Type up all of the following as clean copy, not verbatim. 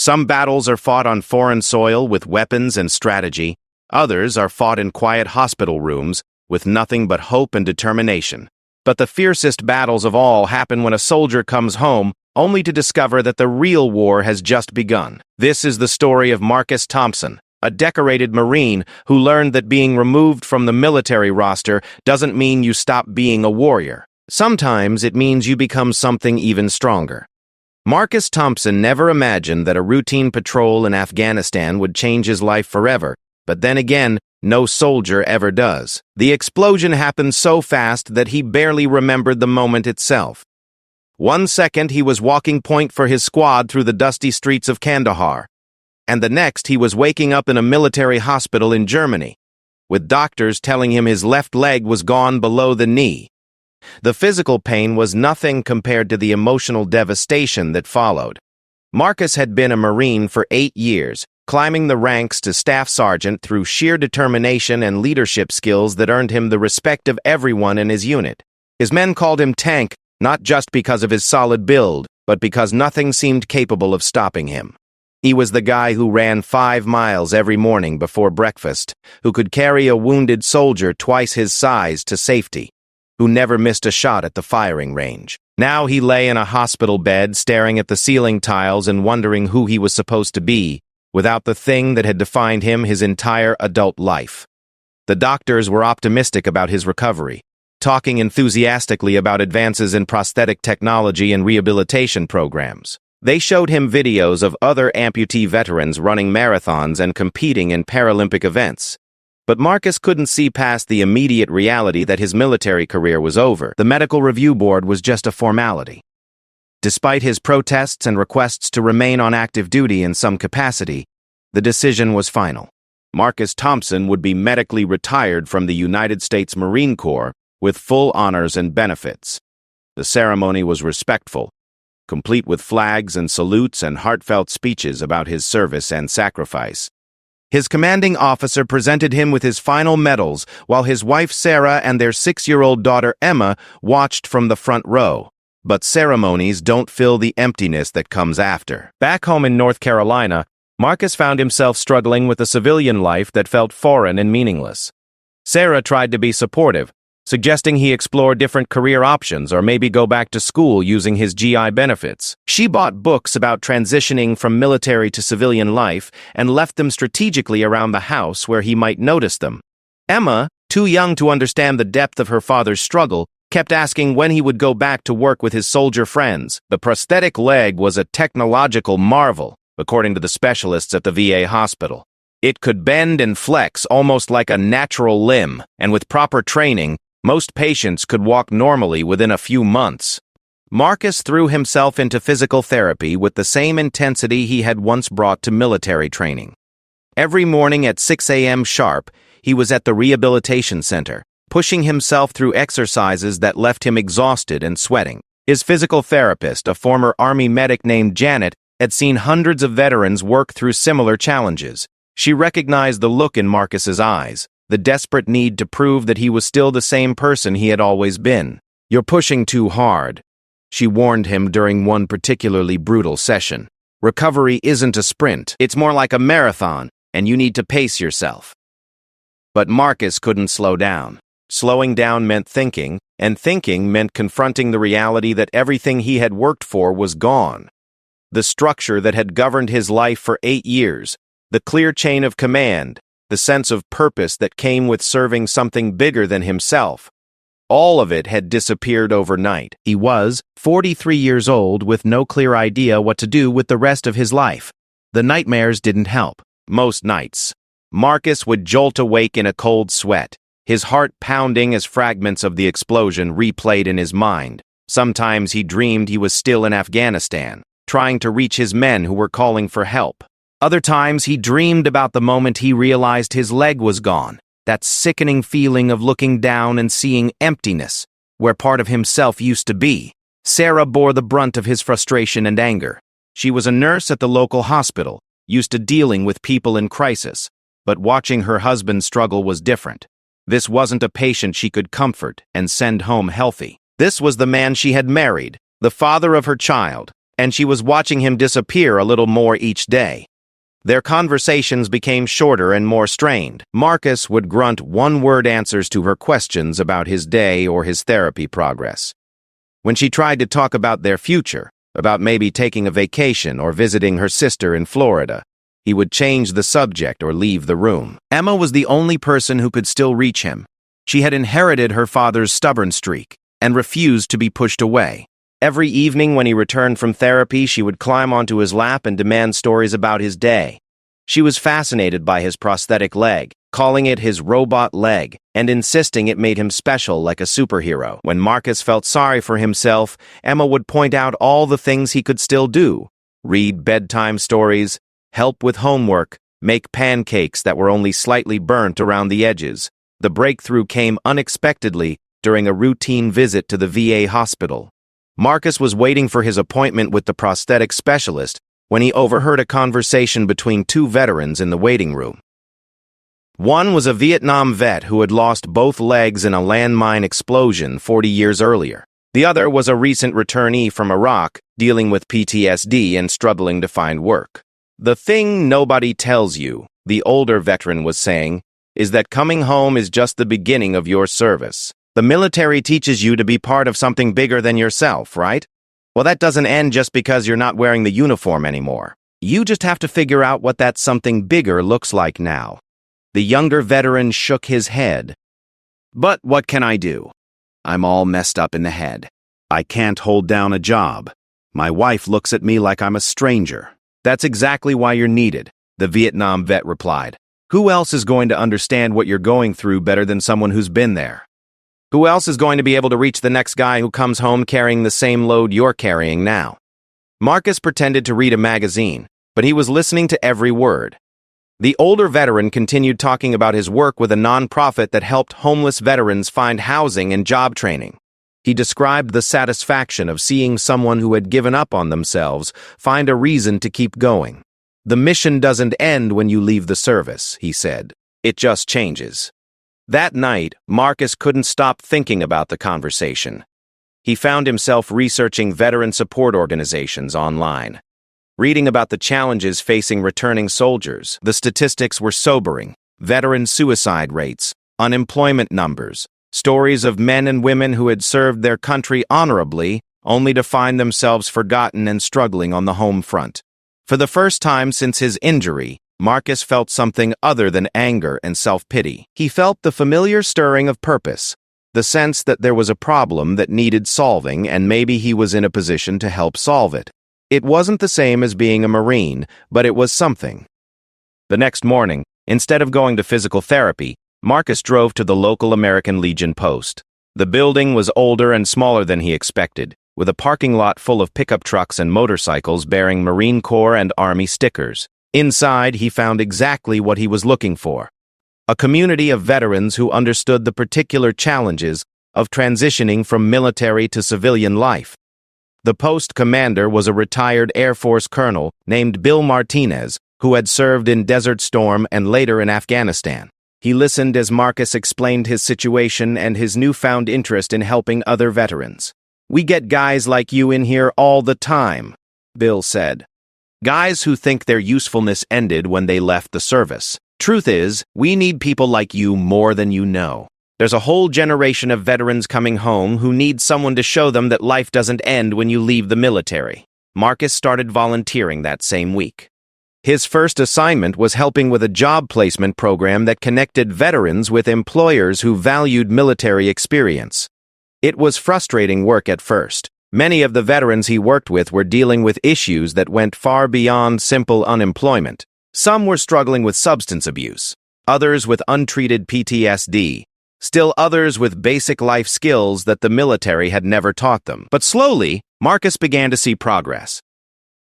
Some battles are fought on foreign soil with weapons and strategy. Others are fought in quiet hospital rooms with nothing but hope and determination. But the fiercest battles of all happen when a soldier comes home only to discover that the real war has just begun. This is the story of Marcus Thompson, a decorated Marine who learned that being removed from the military roster doesn't mean you stop being a warrior. Sometimes it means you become something even stronger. Marcus Thompson never imagined that a routine patrol in Afghanistan would change his life forever, but then again, no soldier ever does. The explosion happened so fast that he barely remembered the moment itself. 1 second he was walking point for his squad through the dusty streets of Kandahar, and the next he was waking up in a military hospital in Germany, with doctors telling him his left leg was gone below the knee. The physical pain was nothing compared to the emotional devastation that followed. Marcus had been a Marine for 8 years, climbing the ranks to staff sergeant through sheer determination and leadership skills that earned him the respect of everyone in his unit. His men called him Tank, not just because of his solid build, but because nothing seemed capable of stopping him. He was the guy who ran 5 miles every morning before breakfast, who could carry a wounded soldier twice his size to safety, who never missed a shot at the firing range. Now he lay in a hospital bed, staring at the ceiling tiles and wondering who he was supposed to be, without the thing that had defined him his entire adult life. The doctors were optimistic about his recovery, talking enthusiastically about advances in prosthetic technology and rehabilitation programs. They showed him videos of other amputee veterans running marathons and competing in Paralympic events. But Marcus couldn't see past the immediate reality that his military career was over. The medical review board was just a formality. Despite his protests and requests to remain on active duty in some capacity, the decision was final. Marcus Thompson would be medically retired from the United States Marine Corps with full honors and benefits. The ceremony was respectful, complete with flags and salutes and heartfelt speeches about his service and sacrifice. His commanding officer presented him with his final medals, while his wife Sarah and their 6-year-old daughter Emma watched from the front row. But ceremonies don't fill the emptiness that comes after. Back home in North Carolina, Marcus found himself struggling with a civilian life that felt foreign and meaningless. Sarah tried to be supportive, suggesting he explore different career options or maybe go back to school using his GI benefits. She bought books about transitioning from military to civilian life and left them strategically around the house where he might notice them. Emma, too young to understand the depth of her father's struggle, kept asking when he would go back to work with his soldier friends. The prosthetic leg was a technological marvel, according to the specialists at the VA hospital. It could bend and flex almost like a natural limb, and with proper training, most patients could walk normally within a few months. Marcus threw himself into physical therapy with the same intensity he had once brought to military training. Every morning at 6 a.m. sharp, he was at the rehabilitation center, pushing himself through exercises that left him exhausted and sweating. His physical therapist, a former Army medic named Janet, had seen hundreds of veterans work through similar challenges. She recognized the look in Marcus's eyes, the desperate need to prove that he was still the same person he had always been. "You're pushing too hard," she warned him during one particularly brutal session. "Recovery isn't a sprint. It's more like a marathon, and you need to pace yourself." But Marcus couldn't slow down. Slowing down meant thinking, and thinking meant confronting the reality that everything he had worked for was gone. The structure that had governed his life for 8 years, the clear chain of command, the sense of purpose that came with serving something bigger than himself. All of it had disappeared overnight. He was 43 years old with no clear idea what to do with the rest of his life. The nightmares didn't help. Most nights, Marcus would jolt awake in a cold sweat, his heart pounding as fragments of the explosion replayed in his mind. Sometimes he dreamed he was still in Afghanistan, trying to reach his men who were calling for help. Other times he dreamed about the moment he realized his leg was gone, that sickening feeling of looking down and seeing emptiness, where part of himself used to be. Sarah bore the brunt of his frustration and anger. She was a nurse at the local hospital, used to dealing with people in crisis, but watching her husband struggle was different. This wasn't a patient she could comfort and send home healthy. This was the man she had married, the father of her child, and she was watching him disappear a little more each day. Their conversations became shorter and more strained. Marcus would grunt one-word answers to her questions about his day or his therapy progress. When she tried to talk about their future, about maybe taking a vacation or visiting her sister in Florida, he would change the subject or leave the room. Emma was the only person who could still reach him. She had inherited her father's stubborn streak and refused to be pushed away. Every evening when he returned from therapy, she would climb onto his lap and demand stories about his day. She was fascinated by his prosthetic leg, calling it his robot leg, and insisting it made him special like a superhero. When Marcus felt sorry for himself, Emma would point out all the things he could still do: read bedtime stories, help with homework, make pancakes that were only slightly burnt around the edges. The breakthrough came unexpectedly during a routine visit to the VA hospital. Marcus was waiting for his appointment with the prosthetic specialist when he overheard a conversation between two veterans in the waiting room. One was a Vietnam vet who had lost both legs in a landmine explosion 40 years earlier. The other was a recent returnee from Iraq dealing with PTSD and struggling to find work. "The thing nobody tells you," the older veteran was saying, "is that coming home is just the beginning of your service. The military teaches you to be part of something bigger than yourself, right? Well, that doesn't end just because you're not wearing the uniform anymore. You just have to figure out what that something bigger looks like now." The younger veteran shook his head. "But what can I do? I'm all messed up in the head. I can't hold down a job. My wife looks at me like I'm a stranger." "That's exactly why you're needed," the Vietnam vet replied. "Who else is going to understand what you're going through better than someone who's been there? Who else is going to be able to reach the next guy who comes home carrying the same load you're carrying now?" Marcus pretended to read a magazine, but he was listening to every word. The older veteran continued talking about his work with a nonprofit that helped homeless veterans find housing and job training. He described the satisfaction of seeing someone who had given up on themselves find a reason to keep going. "The mission doesn't end when you leave the service," he said. "It just changes." That night, Marcus couldn't stop thinking about the conversation. He found himself researching veteran support organizations online. Reading about the challenges facing returning soldiers, the statistics were sobering: veteran suicide rates, unemployment numbers, stories of men and women who had served their country honorably, only to find themselves forgotten and struggling on the home front. For the first time since his injury, Marcus felt something other than anger and self-pity. He felt the familiar stirring of purpose, the sense that there was a problem that needed solving and maybe he was in a position to help solve it. It wasn't the same as being a Marine, but it was something. The next morning, instead of going to physical therapy, Marcus drove to the local American Legion post. The building was older and smaller than he expected, with a parking lot full of pickup trucks and motorcycles bearing Marine Corps and Army stickers. Inside, he found exactly what he was looking for: a community of veterans who understood the particular challenges of transitioning from military to civilian life. The post commander was a retired Air Force colonel named Bill Martinez, who had served in Desert Storm and later in Afghanistan. He listened as Marcus explained his situation and his newfound interest in helping other veterans. "We get guys like you in here all the time," Bill said. "Guys who think their usefulness ended when they left the service. Truth is, we need people like you more than you know. There's a whole generation of veterans coming home who need someone to show them that life doesn't end when you leave the military." Marcus started volunteering that same week. His first assignment was helping with a job placement program that connected veterans with employers who valued military experience. It was frustrating work at first. Many of the veterans he worked with were dealing with issues that went far beyond simple unemployment. Some were struggling with substance abuse, others with untreated PTSD, still others with basic life skills that the military had never taught them. But slowly, Marcus began to see progress.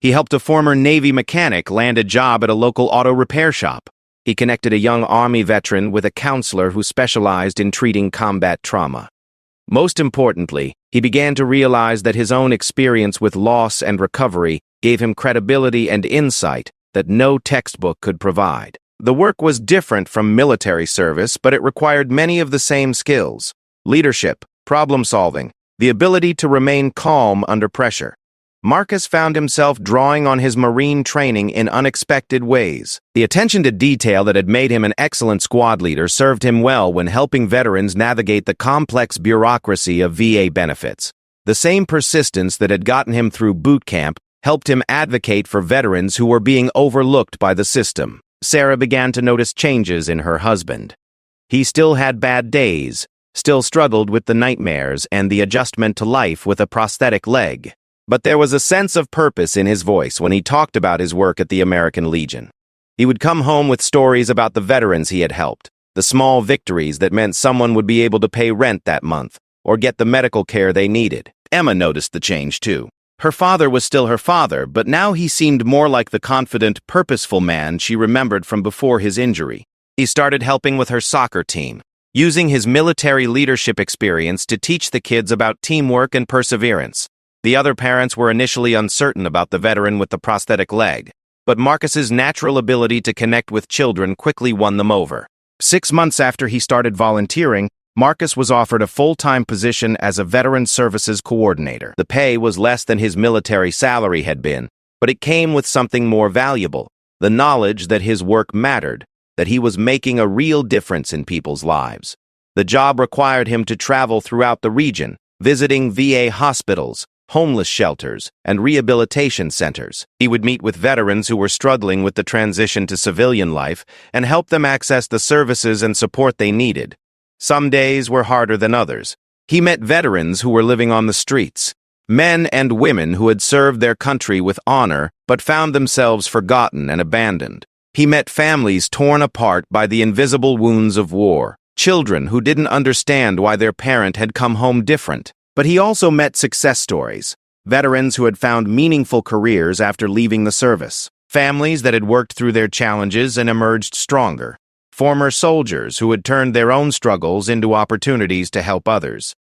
He helped a former Navy mechanic land a job at a local auto repair shop. He connected a young Army veteran with a counselor who specialized in treating combat trauma. Most importantly, he began to realize that his own experience with loss and recovery gave him credibility and insight that no textbook could provide. The work was different from military service, but it required many of the same skills: leadership, problem-solving, the ability to remain calm under pressure. Marcus found himself drawing on his Marine training in unexpected ways. The attention to detail that had made him an excellent squad leader served him well when helping veterans navigate the complex bureaucracy of VA benefits. The same persistence that had gotten him through boot camp helped him advocate for veterans who were being overlooked by the system. Sarah began to notice changes in her husband. He still had bad days, still struggled with the nightmares and the adjustment to life with a prosthetic leg. But there was a sense of purpose in his voice when he talked about his work at the American Legion. He would come home with stories about the veterans he had helped, the small victories that meant someone would be able to pay rent that month or get the medical care they needed. Emma noticed the change too. Her father was still her father, but now he seemed more like the confident, purposeful man she remembered from before his injury. He started helping with her soccer team, using his military leadership experience to teach the kids about teamwork and perseverance. The other parents were initially uncertain about the veteran with the prosthetic leg, but Marcus's natural ability to connect with children quickly won them over. 6 months after he started volunteering, Marcus was offered a full-time position as a Veteran Services Coordinator. The pay was less than his military salary had been, but it came with something more valuable, the knowledge that his work mattered, that he was making a real difference in people's lives. The job required him to travel throughout the region, visiting VA hospitals, homeless shelters, and rehabilitation centers. He would meet with veterans who were struggling with the transition to civilian life and help them access the services and support they needed. Some days were harder than others. He met veterans who were living on the streets, men and women who had served their country with honor but found themselves forgotten and abandoned. He met families torn apart by the invisible wounds of war, children who didn't understand why their parent had come home different. But he also met success stories, veterans who had found meaningful careers after leaving the service, families that had worked through their challenges and emerged stronger, former soldiers who had turned their own struggles into opportunities to help others.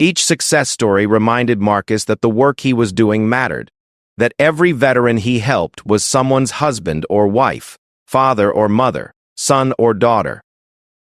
Each success story reminded Marcus that the work he was doing mattered, that every veteran he helped was someone's husband or wife, father or mother, son or daughter.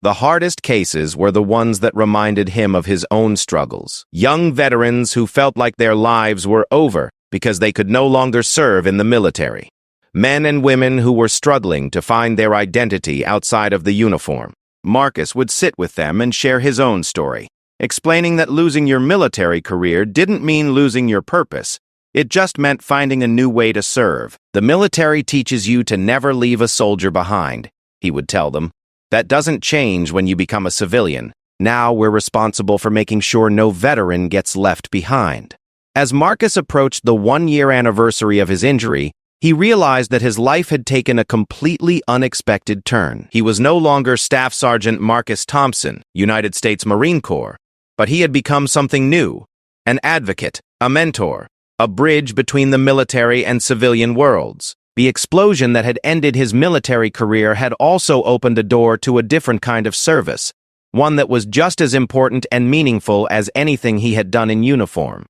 The hardest cases were the ones that reminded him of his own struggles. Young veterans who felt like their lives were over because they could no longer serve in the military. Men and women who were struggling to find their identity outside of the uniform. Marcus would sit with them and share his own story, explaining that losing your military career didn't mean losing your purpose. It just meant finding a new way to serve. The military teaches you to never leave a soldier behind, he would tell them. That doesn't change when you become a civilian. Now we're responsible for making sure no veteran gets left behind. As Marcus approached the 1-year anniversary of his injury, he realized that his life had taken a completely unexpected turn. He was no longer Staff Sergeant Marcus Thompson, United States Marine Corps, but he had become something new, an advocate, a mentor, a bridge between the military and civilian worlds. The explosion that had ended his military career had also opened a door to a different kind of service, one that was just as important and meaningful as anything he had done in uniform.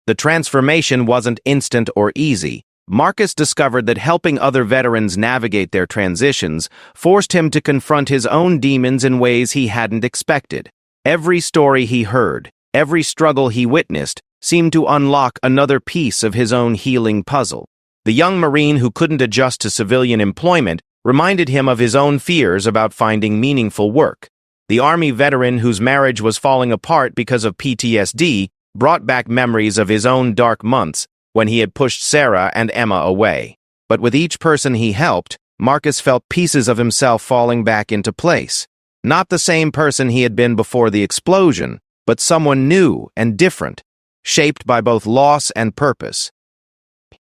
The transformation wasn't instant or easy. Marcus discovered that helping other veterans navigate their transitions forced him to confront his own demons in ways he hadn't expected. Every story he heard, every struggle he witnessed, seemed to unlock another piece of his own healing puzzle. The young Marine who couldn't adjust to civilian employment reminded him of his own fears about finding meaningful work. The Army veteran whose marriage was falling apart because of PTSD brought back memories of his own dark months when he had pushed Sarah and Emma away. But with each person he helped, Marcus felt pieces of himself falling back into place. Not the same person he had been before the explosion, but someone new and different, shaped by both loss and purpose.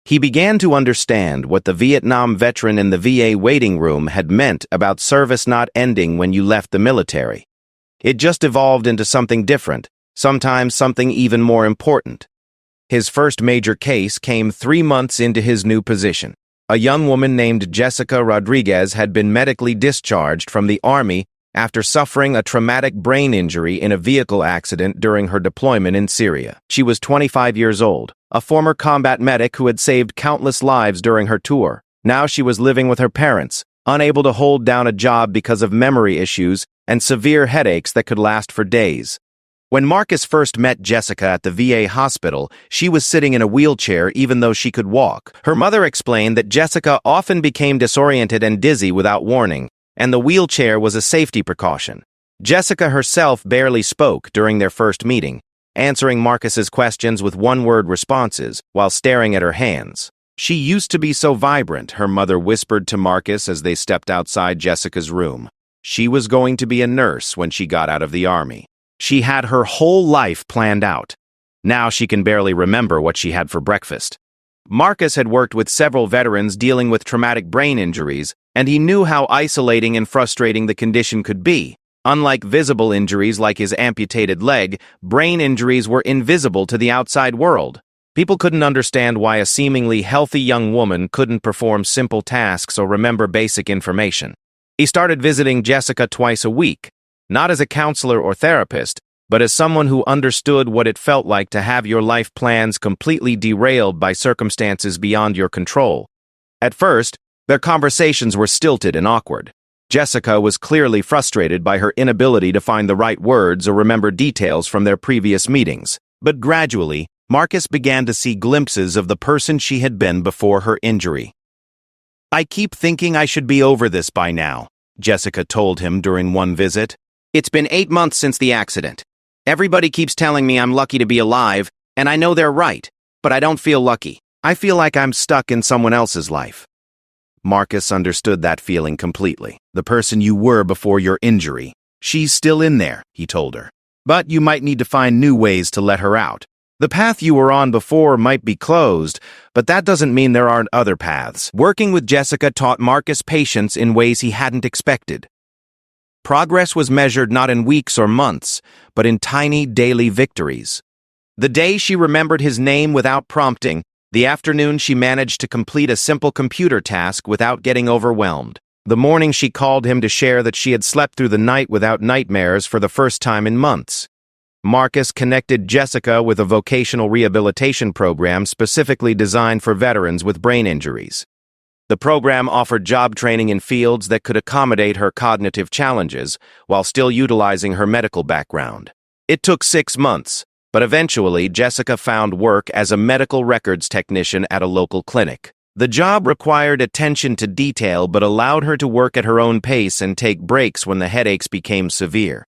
He began to understand what the Vietnam veteran in the VA waiting room had meant about service not ending when you left the military. It just evolved into something different, sometimes something even more important. His first major case came 3 months into his new position. A young woman named Jessica Rodriguez had been medically discharged from the Army after suffering a traumatic brain injury in a vehicle accident during her deployment in Syria. She was 25 years old, a former combat medic who had saved countless lives during her tour. Now she was living with her parents, unable to hold down a job because of memory issues and severe headaches that could last for days. When Marcus first met Jessica at the VA hospital, she was sitting in a wheelchair even though she could walk. Her mother explained that Jessica often became disoriented and dizzy without warning, and the wheelchair was a safety precaution. Jessica herself barely spoke during their first meeting, answering Marcus's questions with one-word responses while staring at her hands. "She used to be so vibrant," her mother whispered to Marcus as they stepped outside Jessica's room. "She was going to be a nurse when she got out of the army. She had her whole life planned out. Now she can barely remember what she had for breakfast." Marcus had worked with several veterans dealing with traumatic brain injuries, and he knew how isolating and frustrating the condition could be. Unlike visible injuries like his amputated leg, brain injuries were invisible to the outside world. People couldn't understand why a seemingly healthy young woman couldn't perform simple tasks or remember basic information. He started visiting Jessica twice a week, not as a counselor or therapist, but as someone who understood what it felt like to have your life plans completely derailed by circumstances beyond your control. At first, their conversations were stilted and awkward. Jessica was clearly frustrated by her inability to find the right words or remember details from their previous meetings. But gradually, Marcus began to see glimpses of the person she had been before her injury. "I keep thinking I should be over this by now," Jessica told him during one visit. "It's been 8 months since the accident. Everybody keeps telling me I'm lucky to be alive, and I know they're right, but I don't feel lucky. I feel like I'm stuck in someone else's life." Marcus understood that feeling completely. "The person you were before your injury. She's still in there," he told her. "But you might need to find new ways to let her out. The path you were on before might be closed, but that doesn't mean there aren't other paths." Working with Jessica taught Marcus patience in ways he hadn't expected. Progress was measured not in weeks or months, but in tiny daily victories. The day she remembered his name without prompting, the afternoon she managed to complete a simple computer task without getting overwhelmed. The morning she called him to share that she had slept through the night without nightmares for the first time in months. Marcus connected Jessica with a vocational rehabilitation program specifically designed for veterans with brain injuries. The program offered job training in fields that could accommodate her cognitive challenges while still utilizing her medical background. It took 6 months, but eventually Jessica found work as a medical records technician at a local clinic. The job required attention to detail but allowed her to work at her own pace and take breaks when the headaches became severe.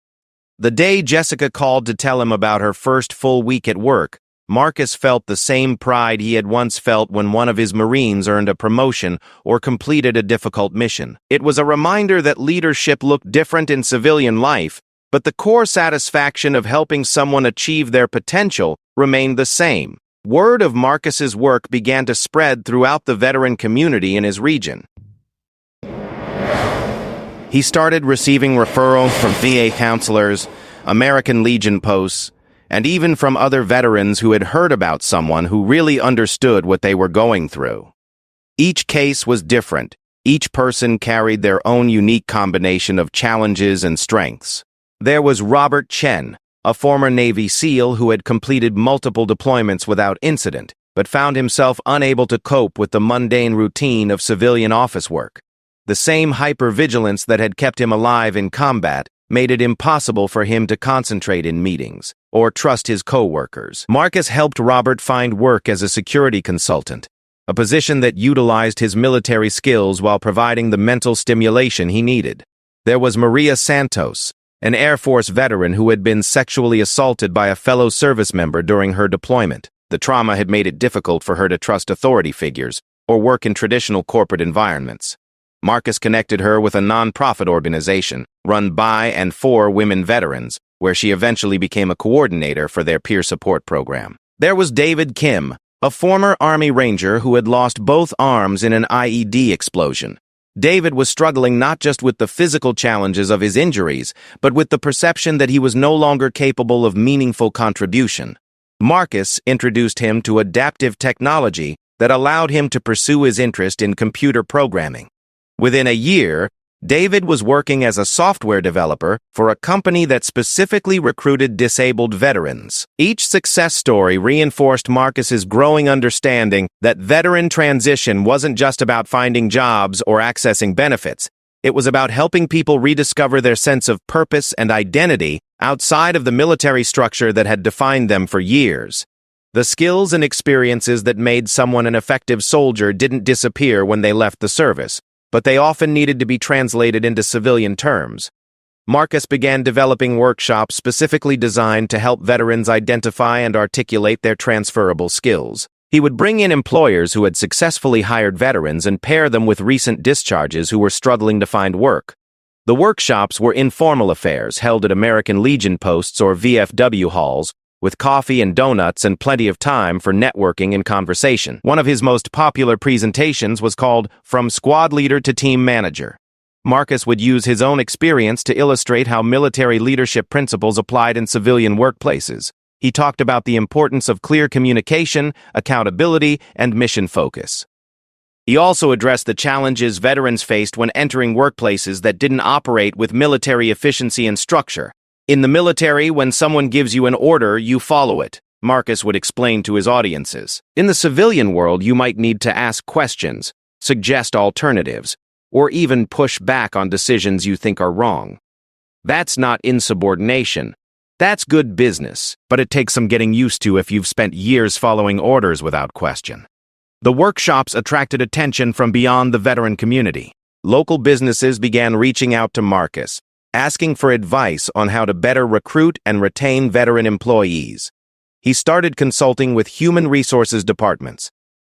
The day Jessica called to tell him about her first full week at work, Marcus felt the same pride he had once felt when one of his Marines earned a promotion or completed a difficult mission. It was a reminder that leadership looked different in civilian life, but the core satisfaction of helping someone achieve their potential remained the same. Word of Marcus's work began to spread throughout the veteran community in his region. He started receiving referrals from VA counselors, American Legion posts, and even from other veterans who had heard about someone who really understood what they were going through. Each case was different. Each person carried their own unique combination of challenges and strengths. There was Robert Chen, a former Navy SEAL who had completed multiple deployments without incident, but found himself unable to cope with the mundane routine of civilian office work. The same hypervigilance that had kept him alive in combat made it impossible for him to concentrate in meetings or trust his co-workers. Marcus helped Robert find work as a security consultant, a position that utilized his military skills while providing the mental stimulation he needed. There was Maria Santos, an Air Force veteran who had been sexually assaulted by a fellow service member during her deployment. The trauma had made it difficult for her to trust authority figures or work in traditional corporate environments. Marcus connected her with a non-profit organization run by and for women veterans, where she eventually became a coordinator for their peer support program. There was David Kim, a former Army Ranger who had lost both arms in an IED explosion. David was struggling not just with the physical challenges of his injuries, but with the perception that he was no longer capable of meaningful contribution. Marcus introduced him to adaptive technology that allowed him to pursue his interest in computer programming. Within a year, David was working as a software developer for a company that specifically recruited disabled veterans. Each success story reinforced Marcus's growing understanding that veteran transition wasn't just about finding jobs or accessing benefits. It was about helping people rediscover their sense of purpose and identity outside of the military structure that had defined them for years. The skills and experiences that made someone an effective soldier didn't disappear when they left the service, but they often needed to be translated into civilian terms. Marcus began developing workshops specifically designed to help veterans identify and articulate their transferable skills. He would bring in employers who had successfully hired veterans and pair them with recent discharges who were struggling to find work. The workshops were informal affairs held at American Legion posts or VFW halls, with coffee and donuts and plenty of time for networking and conversation. One of his most popular presentations was called From Squad Leader to Team Manager. Marcus would use his own experience to illustrate how military leadership principles applied in civilian workplaces. He talked about the importance of clear communication, accountability, and mission focus. He also addressed the challenges veterans faced when entering workplaces that didn't operate with military efficiency and structure. In the military, when someone gives you an order, you follow it, Marcus would explain to his audiences. In the civilian world, you might need to ask questions, suggest alternatives, or even push back on decisions you think are wrong. That's not insubordination. That's good business, but it takes some getting used to if you've spent years following orders without question. The workshops attracted attention from beyond the veteran community. Local businesses began reaching out to Marcus, asking for advice on how to better recruit and retain veteran employees. He started consulting with human resources departments,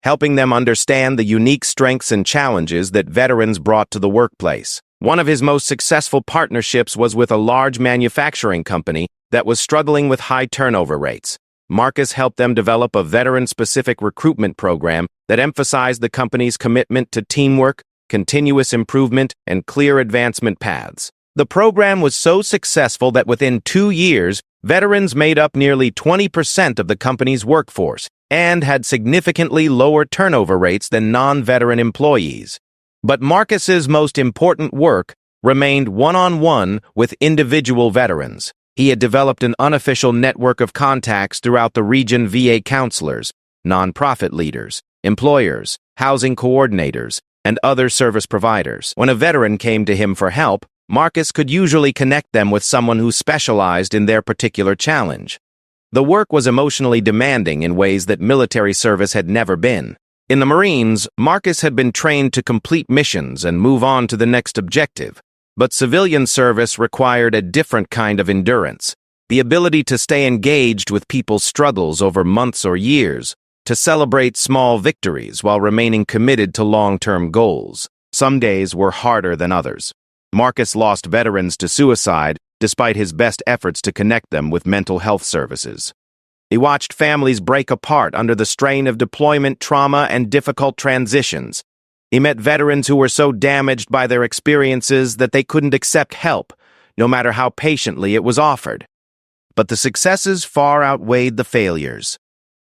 helping them understand the unique strengths and challenges that veterans brought to the workplace. One of his most successful partnerships was with a large manufacturing company that was struggling with high turnover rates. Marcus helped them develop a veteran-specific recruitment program that emphasized the company's commitment to teamwork, continuous improvement, and clear advancement paths. The program was so successful that within 2 years, veterans made up nearly 20% of the company's workforce and had significantly lower turnover rates than non-veteran employees. But Marcus's most important work remained one-on-one with individual veterans. He had developed an unofficial network of contacts throughout the region: VA counselors, nonprofit leaders, employers, housing coordinators, and other service providers. When a veteran came to him for help, Marcus could usually connect them with someone who specialized in their particular challenge. The work was emotionally demanding in ways that military service had never been. In the Marines, Marcus had been trained to complete missions and move on to the next objective. But civilian service required a different kind of endurance, the ability to stay engaged with people's struggles over months or years, to celebrate small victories while remaining committed to long-term goals. Some days were harder than others. Marcus lost veterans to suicide despite his best efforts to connect them with mental health services. He watched families break apart under the strain of deployment trauma and difficult transitions. He met veterans who were so damaged by their experiences that they couldn't accept help, no matter how patiently it was offered. But the successes far outweighed the failures.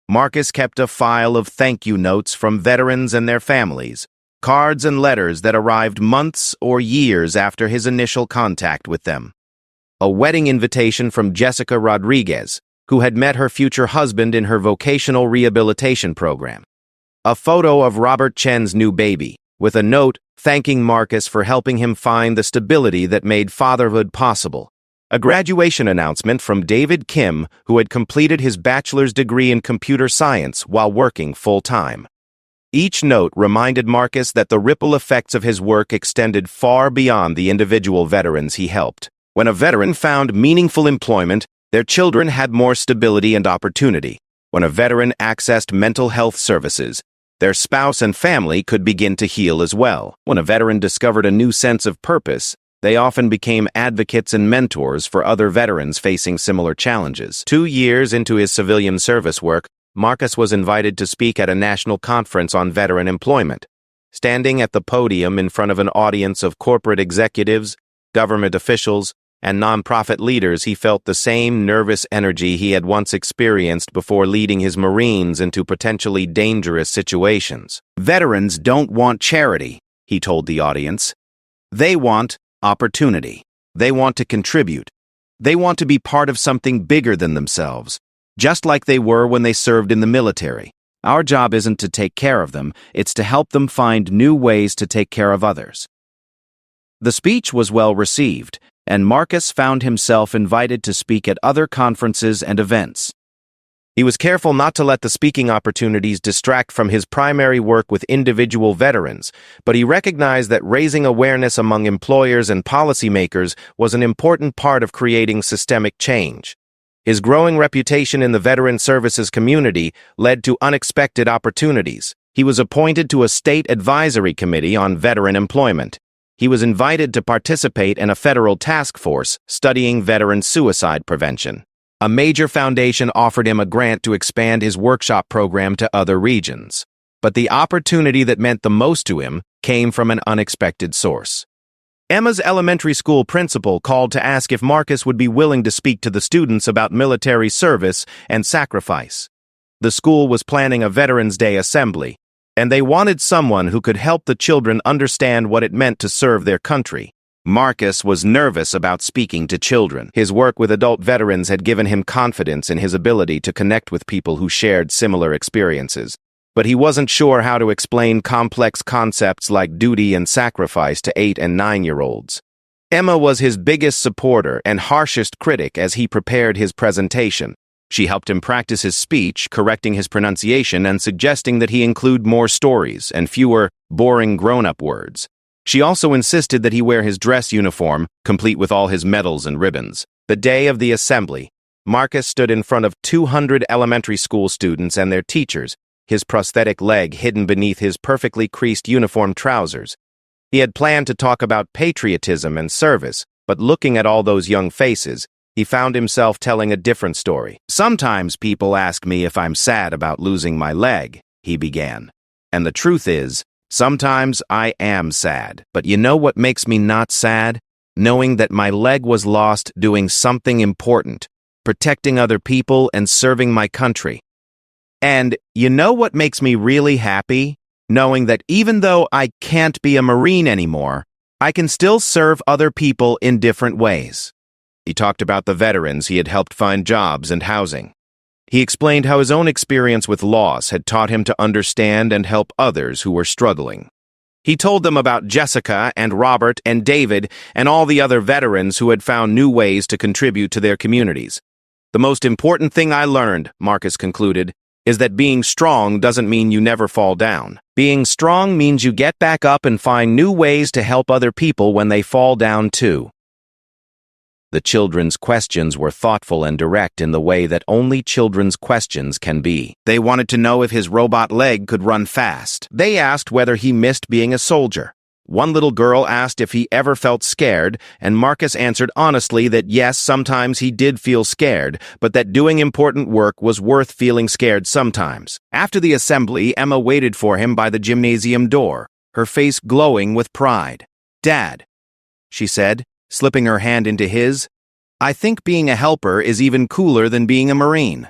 Marcus kept a file of thank you notes from veterans and their families, cards and letters that arrived months or years after his initial contact with them. A wedding invitation from Jessica Rodriguez, who had met her future husband in her vocational rehabilitation program. A photo of Robert Chen's new baby, with a note thanking Marcus for helping him find the stability that made fatherhood possible. A graduation announcement from David Kim, who had completed his bachelor's degree in computer science while working full-time. Each note reminded Marcus that the ripple effects of his work extended far beyond the individual veterans he helped. When a veteran found meaningful employment, their children had more stability and opportunity. When a veteran accessed mental health services, their spouse and family could begin to heal as well. When a veteran discovered a new sense of purpose, they often became advocates and mentors for other veterans facing similar challenges. 2 years into his civilian service work, Marcus was invited to speak at a national conference on veteran employment. Standing at the podium in front of an audience of corporate executives, government officials, and nonprofit leaders, he felt the same nervous energy he had once experienced before leading his Marines into potentially dangerous situations. Veterans don't want charity, he told the audience. They want opportunity. They want to contribute. They want to be part of something bigger than themselves, just like they were when they served in the military. Our job isn't to take care of them, it's to help them find new ways to take care of others. The speech was well received, and Marcus found himself invited to speak at other conferences and events. He was careful not to let the speaking opportunities distract from his primary work with individual veterans, but he recognized that raising awareness among employers and policymakers was an important part of creating systemic change. His growing reputation in the veteran services community led to unexpected opportunities. He was appointed to a state advisory committee on veteran employment. He was invited to participate in a federal task force studying veteran suicide prevention. A major foundation offered him a grant to expand his workshop program to other regions. But the opportunity that meant the most to him came from an unexpected source. Emma's elementary school principal called to ask if Marcus would be willing to speak to the students about military service and sacrifice. The school was planning a Veterans Day assembly, and they wanted someone who could help the children understand what it meant to serve their country. Marcus was nervous about speaking to children. His work with adult veterans had given him confidence in his ability to connect with people who shared similar experiences. But he wasn't sure how to explain complex concepts like duty and sacrifice to 8- and 9-year-olds. Emma was his biggest supporter and harshest critic as he prepared his presentation. She helped him practice his speech, correcting his pronunciation and suggesting that he include more stories and fewer boring grown-up words. She also insisted that he wear his dress uniform, complete with all his medals and ribbons. The day of the assembly, Marcus stood in front of 200 elementary school students and their teachers, his prosthetic leg hidden beneath his perfectly creased uniform trousers. He had planned to talk about patriotism and service, but looking at all those young faces, he found himself telling a different story. "Sometimes people ask me if I'm sad about losing my leg," he began. "And the truth is, sometimes I am sad, but you know what makes me not sad? Knowing that my leg was lost doing something important, protecting other people and serving my country. And you know what makes me really happy? Knowing that even though I can't be a Marine anymore, I can still serve other people in different ways." He talked about the veterans he had helped find jobs and housing. He explained how his own experience with loss had taught him to understand and help others who were struggling. He told them about Jessica and Robert and David and all the other veterans who had found new ways to contribute to their communities. "The most important thing I learned," Marcus concluded, "is that being strong doesn't mean you never fall down. Being strong means you get back up and find new ways to help other people when they fall down too." The children's questions were thoughtful and direct in the way that only children's questions can be. They wanted to know if his robot leg could run fast. They asked whether he missed being a soldier. One little girl asked if he ever felt scared, and Marcus answered honestly that yes, sometimes he did feel scared, but that doing important work was worth feeling scared sometimes. After the assembly, Emma waited for him by the gymnasium door, her face glowing with pride. "Dad," she said, slipping her hand into his, "I think being a helper is even cooler than being a Marine."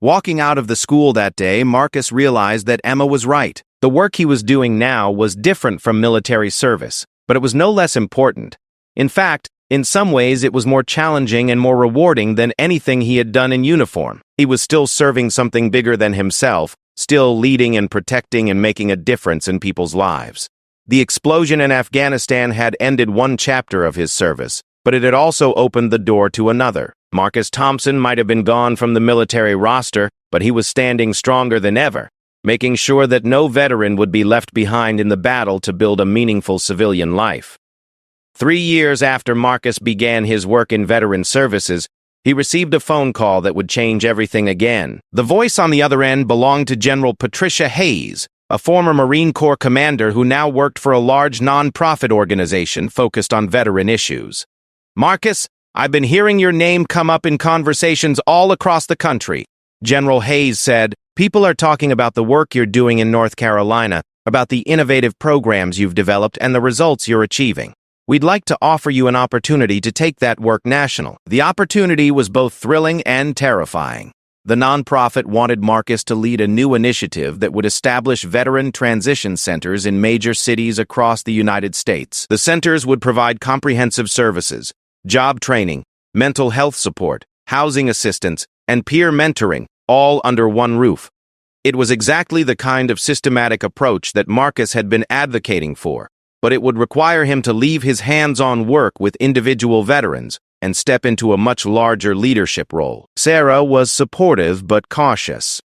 Walking out of the school that day, Marcus realized that Emma was right. The work he was doing now was different from military service, but it was no less important. In fact, in some ways it was more challenging and more rewarding than anything he had done in uniform. He was still serving something bigger than himself, still leading and protecting and making a difference in people's lives. The explosion in Afghanistan had ended one chapter of his service, but it had also opened the door to another. Marcus Thompson might have been gone from the military roster, but he was standing stronger than ever, making sure that no veteran would be left behind in the battle to build a meaningful civilian life. 3 years after Marcus began his work in veteran services, he received a phone call that would change everything again. The voice on the other end belonged to General Patricia Hayes, a former Marine Corps commander who now worked for a large non-profit organization focused on veteran issues. "Marcus, I've been hearing your name come up in conversations all across the country," General Hayes said. "People are talking about the work you're doing in North Carolina, about the innovative programs you've developed and the results you're achieving. We'd like to offer you an opportunity to take that work national." The opportunity was both thrilling and terrifying. The nonprofit wanted Marcus to lead a new initiative that would establish veteran transition centers in major cities across the United States. The centers would provide comprehensive services, job training, mental health support, housing assistance, and peer mentoring, all under one roof. It was exactly the kind of systematic approach that Marcus had been advocating for. but it would require him to leave his hands-on work with individual veterans and step into a much larger leadership role. Sarah was supportive but cautious.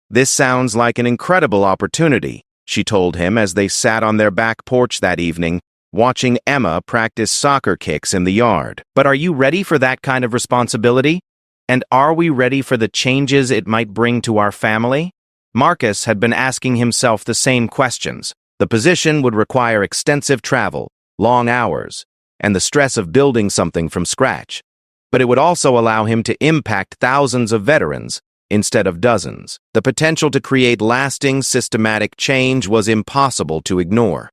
"This sounds like an incredible opportunity," she told him as they sat on their back porch that evening, watching Emma practice soccer kicks in the yard. "But are you ready for that kind of responsibility? And are we ready for the changes it might bring to our family?" Marcus had been asking himself the same questions. The position would require extensive travel, long hours, and the stress of building something from scratch. But it would also allow him to impact thousands of veterans instead of dozens. The potential to create lasting, systematic change was impossible to ignore.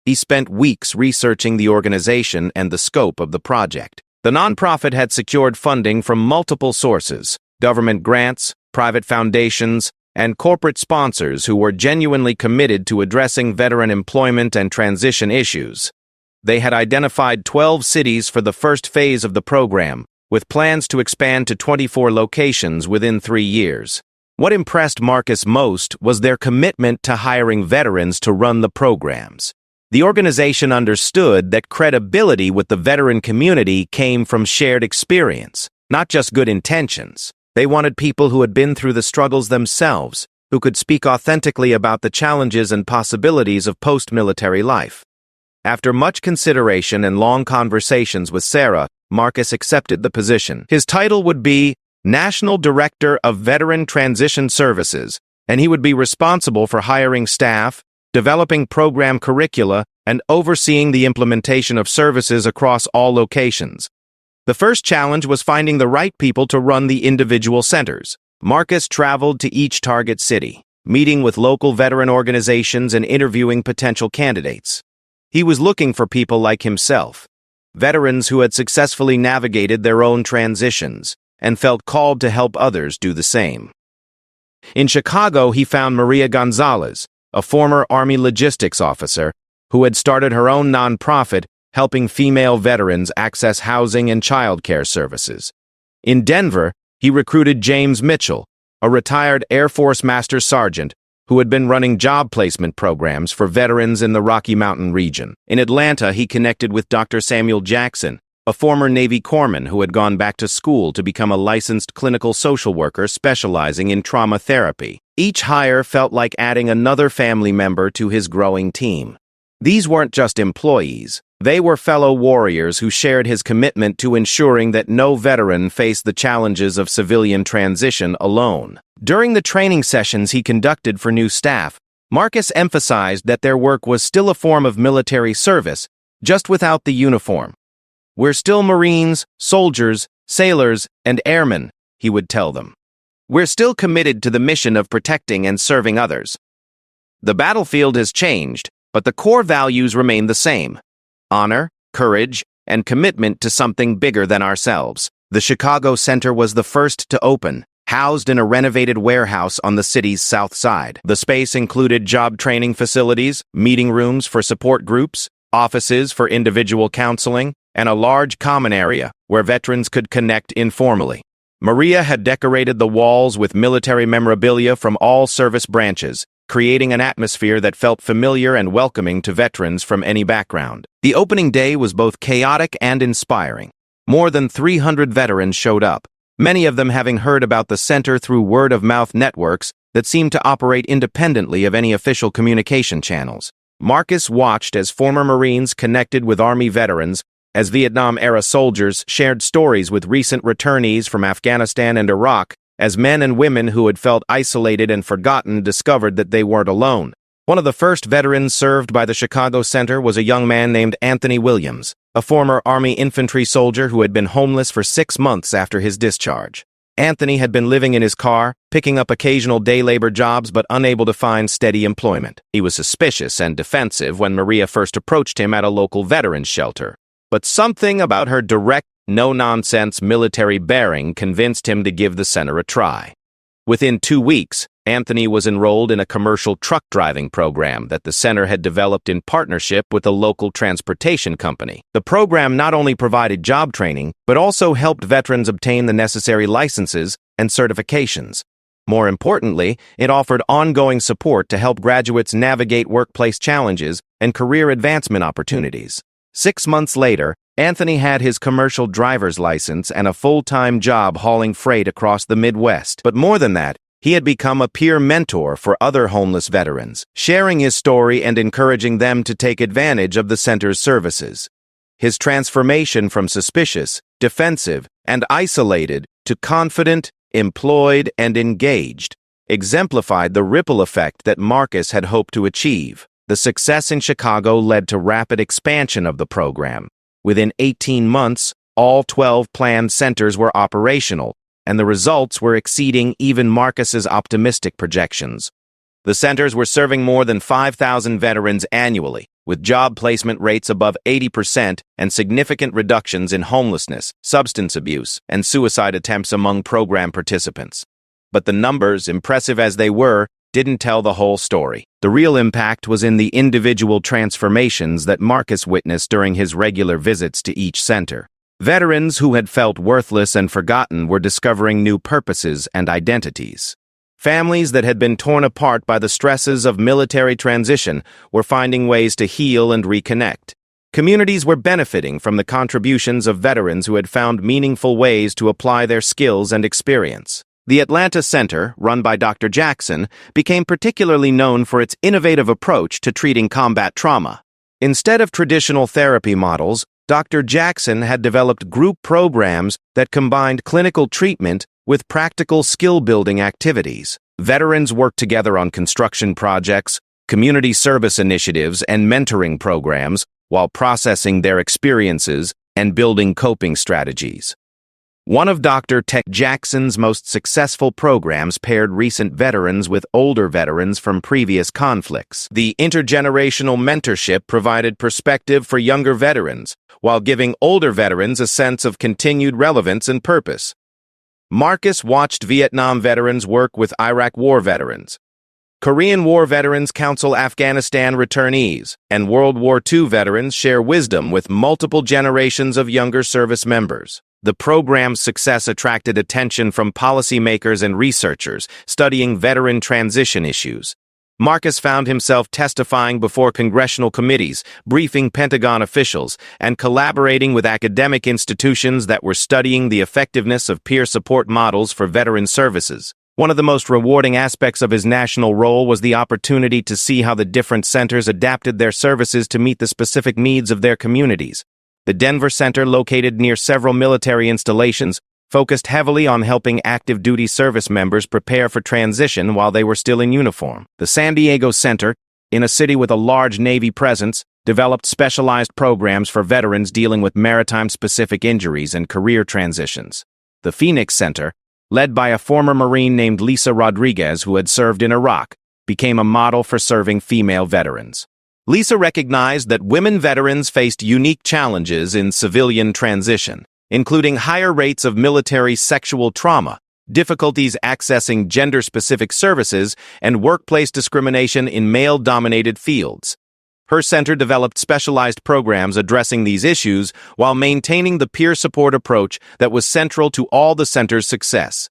He spent weeks researching the organization and the scope of the project. The nonprofit had secured funding from multiple sources: government grants, private foundations, and corporate sponsors who were genuinely committed to addressing veteran employment and transition issues. They had identified 12 cities for the first phase of the program, with plans to expand to 24 locations within 3 years. What impressed Marcus most was their commitment to hiring veterans to run the programs. The organization understood that credibility with the veteran community came from shared experience, not just good intentions. They wanted people who had been through the struggles themselves, who could speak authentically about the challenges and possibilities of post-military life. After much consideration and long conversations with Sarah, Marcus accepted the position. His title would be National Director of Veteran Transition Services, and he would be responsible for hiring staff, developing program curricula, and overseeing the implementation of services across all locations. The first challenge was finding the right people to run the individual centers. Marcus traveled to each target city, meeting with local veteran organizations and interviewing potential candidates. He was looking for people like himself, veterans who had successfully navigated their own transitions and felt called to help others do the same. In Chicago, he found Maria Gonzalez, a former Army logistics officer who had started her own nonprofit helping female veterans access housing and childcare services. In Denver, he recruited James Mitchell, a retired Air Force Master Sergeant who had been running job placement programs for veterans in the Rocky Mountain region. In Atlanta, he connected with Dr. Samuel Jackson, a former Navy corpsman who had gone back to school to become a licensed clinical social worker specializing in trauma therapy. Each hire felt like adding another family member to his growing team. These weren't just employees. They were fellow warriors who shared his commitment to ensuring that no veteran faced the challenges of civilian transition alone. During the training sessions he conducted for new staff, Marcus emphasized that their work was still a form of military service, just without the uniform. "We're still Marines, soldiers, sailors, and airmen," he would tell them. "We're still committed to the mission of protecting and serving others. The battlefield has changed, but the core values remain the same: honor, courage, and commitment to something bigger than ourselves." The Chicago Center was the first to open, housed in a renovated warehouse on the city's south side. The space included job training facilities, meeting rooms for support groups, offices for individual counseling, and a large common area where veterans could connect informally. Maria had decorated the walls with military memorabilia from all service branches, creating an atmosphere that felt familiar and welcoming to veterans from any background. The opening day was both chaotic and inspiring. More than 300 veterans showed up, many of them having heard about the center through word-of-mouth networks that seemed to operate independently of any official communication channels. Marcus watched as former Marines connected with Army veterans, as Vietnam-era soldiers shared stories with recent returnees from Afghanistan and Iraq, as men and women who had felt isolated and forgotten discovered that they weren't alone. One of the first veterans served by the Chicago Center was a young man named Anthony Williams, a former Army infantry soldier who had been homeless for 6 months after his discharge. Anthony had been living in his car, picking up occasional day labor jobs but unable to find steady employment. He was suspicious and defensive when Maria first approached him at a local veterans shelter. But something about her direct, no-nonsense military bearing convinced him to give the center a try. Within 2 weeks, Anthony was enrolled in a commercial truck driving program that the center had developed in partnership with a local transportation company. The program not only provided job training, but also helped veterans obtain the necessary licenses and certifications. More importantly, it offered ongoing support to help graduates navigate workplace challenges and career advancement opportunities. 6 months later, Anthony had his commercial driver's license and a full-time job hauling freight across the Midwest. But more than that, he had become a peer mentor for other homeless veterans, sharing his story and encouraging them to take advantage of the center's services. His transformation from suspicious, defensive, and isolated to confident, employed, and engaged exemplified the ripple effect that Marcus had hoped to achieve. The success in Chicago led to rapid expansion of the program. Within 18 months, all 12 planned centers were operational, and the results were exceeding even Marcus's optimistic projections. The centers were serving more than 5,000 veterans annually, with job placement rates above 80% and significant reductions in homelessness, substance abuse, and suicide attempts among program participants. But the numbers, impressive as they were, didn't tell the whole story. The real impact was in the individual transformations that Marcus witnessed during his regular visits to each center. Veterans who had felt worthless and forgotten were discovering new purposes and identities. Families that had been torn apart by the stresses of military transition were finding ways to heal and reconnect. Communities were benefiting from the contributions of veterans who had found meaningful ways to apply their skills and experience. The Atlanta Center, run by Dr. Jackson, became particularly known for its innovative approach to treating combat trauma. Instead of traditional therapy models, Dr. Jackson had developed group programs that combined clinical treatment with practical skill-building activities. Veterans worked together on construction projects, community service initiatives, and mentoring programs while processing their experiences and building coping strategies. One of Dr. Jackson's most successful programs paired recent veterans with older veterans from previous conflicts. The intergenerational mentorship provided perspective for younger veterans, while giving older veterans a sense of continued relevance and purpose. Marcus watched Vietnam veterans work with Iraq War veterans. Korean War veterans counsel Afghanistan returnees, and World War II veterans share wisdom with multiple generations of younger service members. The program's success attracted attention from policymakers and researchers studying veteran transition issues. Marcus found himself testifying before congressional committees, briefing Pentagon officials, and collaborating with academic institutions that were studying the effectiveness of peer support models for veteran services. One of the most rewarding aspects of his national role was the opportunity to see how the different centers adapted their services to meet the specific needs of their communities. The Denver Center, located near several military installations, focused heavily on helping active duty service members prepare for transition while they were still in uniform. The San Diego Center, in a city with a large Navy presence, developed specialized programs for veterans dealing with maritime-specific injuries and career transitions. The Phoenix Center, led by a former Marine named Lisa Rodriguez who had served in Iraq, became a model for serving female veterans. Lisa recognized that women veterans faced unique challenges in civilian transition, including higher rates of military sexual trauma, difficulties accessing gender-specific services, and workplace discrimination in male-dominated fields. Her center developed specialized programs addressing these issues while maintaining the peer support approach that was central to all the center's success.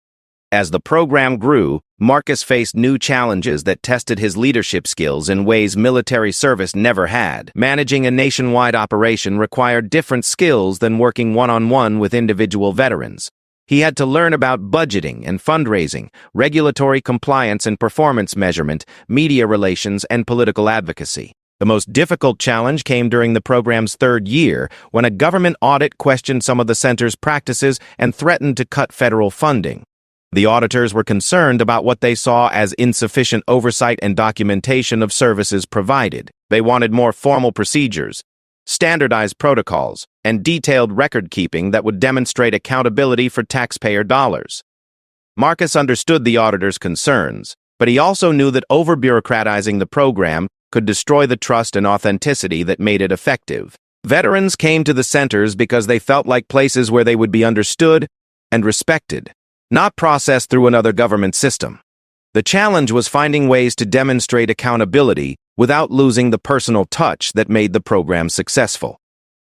As the program grew, Marcus faced new challenges that tested his leadership skills in ways military service never had. Managing a nationwide operation required different skills than working one-on-one with individual veterans. He had to learn about budgeting and fundraising, regulatory compliance and performance measurement, media relations, and political advocacy. The most difficult challenge came during the program's third year, when a government audit questioned some of the center's practices and threatened to cut federal funding. The auditors were concerned about what they saw as insufficient oversight and documentation of services provided. They wanted more formal procedures, standardized protocols, and detailed record-keeping that would demonstrate accountability for taxpayer dollars. Marcus understood the auditors' concerns, but he also knew that over-bureaucratizing the program could destroy the trust and authenticity that made it effective. Veterans came to the centers because they felt like places where they would be understood and respected, not processed through another government system. The challenge was finding ways to demonstrate accountability without losing the personal touch that made the program successful.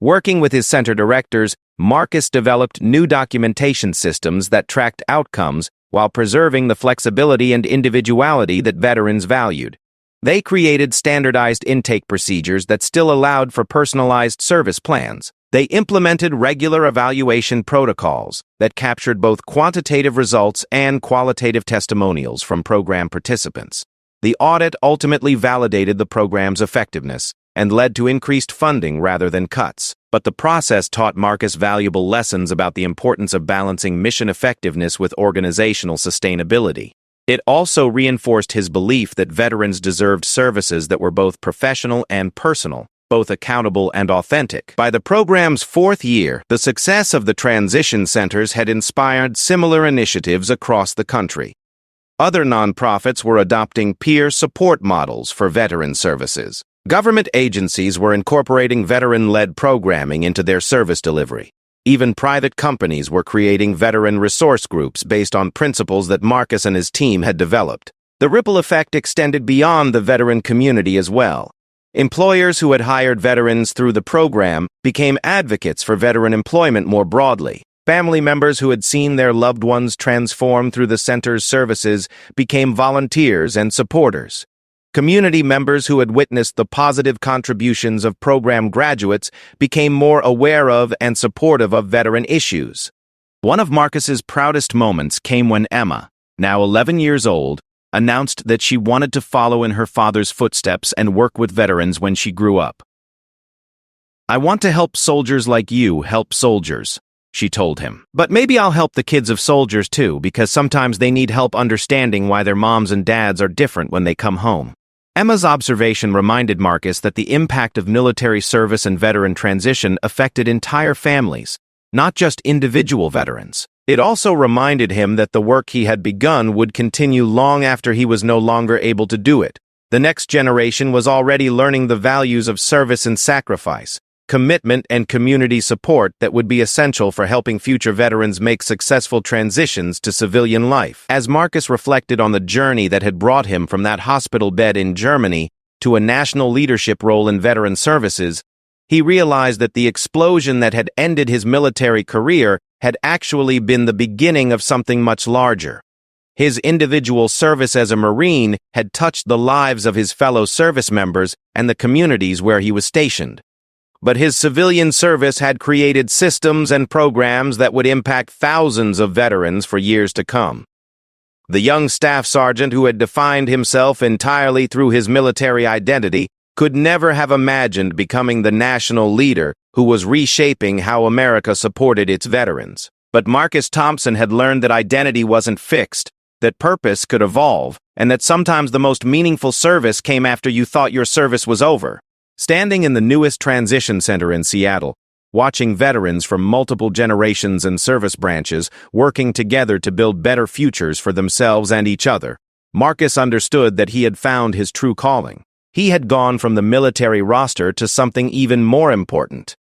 Working with his center directors, Marcus developed new documentation systems that tracked outcomes while preserving the flexibility and individuality that veterans valued. They created standardized intake procedures that still allowed for personalized service plans. They implemented regular evaluation protocols that captured both quantitative results and qualitative testimonials from program participants. The audit ultimately validated the program's effectiveness and led to increased funding rather than cuts. But the process taught Marcus valuable lessons about the importance of balancing mission effectiveness with organizational sustainability. It also reinforced his belief that veterans deserved services that were both professional and personal, both accountable and authentic. By the program's fourth year, the success of the transition centers had inspired similar initiatives across the country. Other nonprofits were adopting peer support models for veteran services. Government agencies were incorporating veteran-led programming into their service delivery. Even private companies were creating veteran resource groups based on principles that Marcus and his team had developed. The ripple effect extended beyond the veteran community as well. Employers who had hired veterans through the program became advocates for veteran employment more broadly. Family members who had seen their loved ones transform through the center's services became volunteers and supporters. Community members who had witnessed the positive contributions of program graduates became more aware of and supportive of veteran issues. One of Marcus's proudest moments came when Emma, now 11 years old, announced that she wanted to follow in her father's footsteps and work with veterans when she grew up. "I want to help soldiers like you help soldiers," she told him. "But maybe I'll help the kids of soldiers too, because sometimes they need help understanding why their moms and dads are different when they come home." Emma's observation reminded Marcus that the impact of military service and veteran transition affected entire families, not just individual veterans. It also reminded him that the work he had begun would continue long after he was no longer able to do it. The next generation was already learning the values of service and sacrifice, commitment and community support that would be essential for helping future veterans make successful transitions to civilian life. As Marcus reflected on the journey that had brought him from that hospital bed in Germany to a national leadership role in veteran services, he realized that the explosion that had ended his military career had actually been the beginning of something much larger. His individual service as a Marine had touched the lives of his fellow service members and the communities where he was stationed. But his civilian service had created systems and programs that would impact thousands of veterans for years to come. The young staff sergeant who had defined himself entirely through his military identity could never have imagined becoming the national leader who was reshaping how America supported its veterans. But Marcus Thompson had learned that identity wasn't fixed, that purpose could evolve, and that sometimes the most meaningful service came after you thought your service was over. Standing in the newest transition center in Seattle, watching veterans from multiple generations and service branches working together to build better futures for themselves and each other, Marcus understood that he had found his true calling. He had gone from the military roster to something even more important.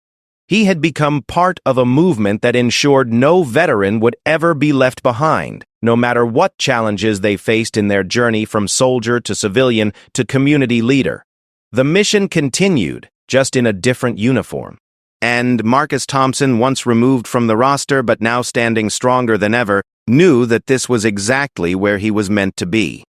He had become part of a movement that ensured no veteran would ever be left behind, no matter what challenges they faced in their journey from soldier to civilian to community leader. The mission continued, just in a different uniform. And Marcus Thompson, once removed from the roster but now standing stronger than ever, knew that this was exactly where he was meant to be.